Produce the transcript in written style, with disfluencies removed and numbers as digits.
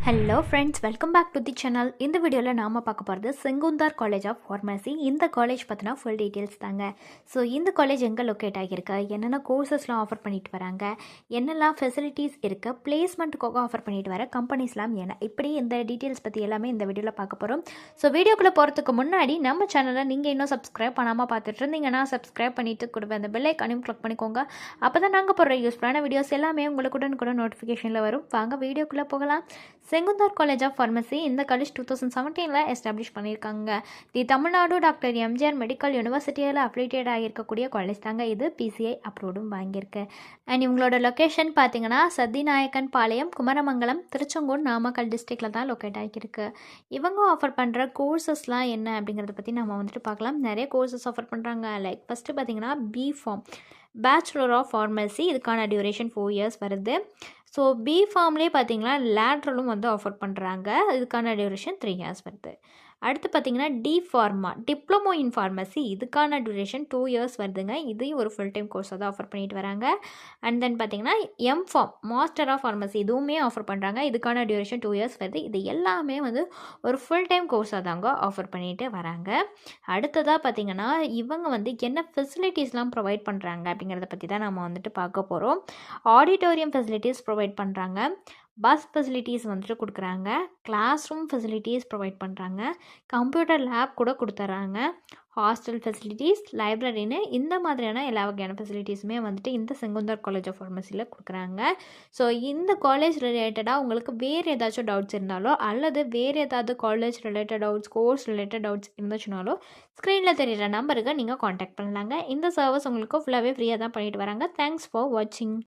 Hello friends, welcome back to the channel. இந்த வீடியோவில் நாம் பார்க்க போகிறது செங்குந்தார் காலேஜ் ஆஃப் ஃபார்மசி. இந்த காலேஜ் பார்த்தினா ஃபுல் டீட்டெயில்ஸ் தாங்க. ஸோ இந்த காலேஜ் எங்கே லொக்கேட் ஆகியிருக்கு, என்னென்ன கோர்சஸ்லாம் ஆஃபர் பண்ணிட்டு வராங்க, என்னெல்லாம் ஃபெசிலிட்டிஸ் இருக்குது, பிளேஸ்மெண்ட்டுக்காக ஆஃபர் பண்ணிட்டு வர கம்பெனிஸ்லாம் என்ன, இப்படி இந்த டீட்டெயில்ஸ் பற்றி எல்லாமே இந்த வீடியோவில் பார்க்க போகிறோம். ஸோ வீடியோக்குள்ளே போகிறதுக்கு முன்னாடி நம்ம சேனலை நீங்கள் இன்னும் சப்ஸ்கிரைப் பண்ணாமல் பார்த்துட்டு இருந்தீங்கன்னா சப்ஸ்கிரைப் பண்ணிவிட்டு கொடுப்பேன், அந்த பெல் ஐக்கானையும் கிளிக் பண்ணிக்கோங்க. அப்போ தான் நாங்கள் போடுற யூஸ்ஃபுல்லான வீடியோஸ் எல்லாமே உங்களுக்கு உடனுக்குடன் நோட்டிஃபிகேஷனில் வரும். வாங்க வீடியோக்குள்ளே போகலாம். செங்குந்தார் காலேஜ் ஆஃப் ஃபார்மசி இந்த காலேஜ் 2017 எஸ்டாப்ளிஷ் பண்ணியிருக்காங்க. தி தமிழ்நாடு டாக்டர் எம்ஜிஆர் மெடிக்கல் யூனிவர்சிட்டியில் அஃபிலியேட்டட் ஆகியிருக்கக்கூடிய காலேஜ் தாங்க இது. PCI அப்ரூவ்டும் வாங்கியிருக்கு. அண்ட் இவங்களோட லொக்கேஷன் பார்த்தீங்கன்னா சத்திநாயக்கன் பாளையம், குமரமங்கலம், திருச்செங்கோடு, நாமக்கல் டிஸ்ட்ரிக்டில் தான் லொக்கேட் ஆகியிருக்கு. இவங்க ஆஃபர் பண்ணுற கோர்சஸ்லாம் என்ன அப்படிங்கிறத பற்றி நம்ம வந்துட்டு பார்க்கலாம். நிறைய கோர்சஸ் ஆஃபர் பண்ணுறாங்க. லைக் ஃபஸ்ட்டு பார்த்தீங்கன்னா B.Pharm, பேச்சுலர் ஆஃப் ஃபார்மசி. இதுக்கான டியூரேஷன் 4 இயர்ஸ் வருது. ஸோ B.Pharmலேயே பார்த்தீங்கன்னா லேட்ரலும் வந்து ஆஃபர் பண்ணுறாங்க. இதுக்கான டியூரேஷன் 3 இயர்ஸ் வருது. அடுத்து பார்த்தீங்கன்னா D.Pharma, டிப்ளமோ இன் ஃபார்மசி. இதுக்கான டியூரேஷன் 2 இயர்ஸ் வருதுங்க. இதையும் ஒரு ஃபுல் டைம் கோர்ஸாக தான் ஆஃபர் பண்ணிட்டு வராங்க. அண்ட் தென் பார்த்தீங்கன்னா M.Pharm, மாஸ்டர் ஆஃப் ஃபார்மசி. இதுவுமே ஆஃபர் பண்ணுறாங்க. இதுக்கான டியூரேஷன் 2 இயர்ஸ் வருது. இது எல்லாமே வந்து ஒரு ஃபுல் டைம் கோர்ஸாக தாங்க ஆஃபர் பண்ணிட்டு வராங்க. அடுத்ததாக பார்த்தீங்கன்னா இவங்க வந்து என்ன ஃபெசிலிட்டிஸ்லாம் ப்ரொவைட் பண்ணுறாங்க அப்படிங்கிறத பற்றி தான் நம்ம வந்துட்டு பார்க்க போகிறோம். ஆடிட்டோரியம் ஃபெசிலிட்டிஸ் ப்ரொவைட் பண்ணுறாங்க, பஸ் ஃபெசிலிட்டிஸ் வந்துட்டு கொடுக்குறாங்க, கிளாஸ் ரூம் ஃபெசிலிட்டிஸ் ப்ரொவைட் பண்ணுறாங்க, கம்ப்யூட்டர் லேப் கூட கொடுத்துட்றாங்க, ஹாஸ்டல் ஃபெசிலிட்டிஸ், லைப்ரரின்னு இந்த மாதிரியான எல்லா வகையான ஃபெசிலிட்டிஸுமே வந்துட்டு இந்த செங்குந்தார் காலேஜ் ஆஃப் ஃபார்மசியில் கொடுக்குறாங்க. ஸோ இந்த காலேஜ் ரிலேட்டடாக உங்களுக்கு வேறு ஏதாச்சும் டவுட்ஸ் இருந்தாலோ அல்லது வேறு ஏதாவது college related doubts, course related doubts இருந்துச்சுனாலோ ஸ்க்ரீனில் தெரிகிற நம்பருக்கு நீங்கள் காண்டாக்ட் பண்ணலாங்க. இந்த சர்வீஸ் உங்களுக்கு ஃபுல்லாகவே ஃப்ரீயாக தான் பண்ணிட்டு வராங்க. தேங்க்ஸ் ஃபார் வாட்சிங்.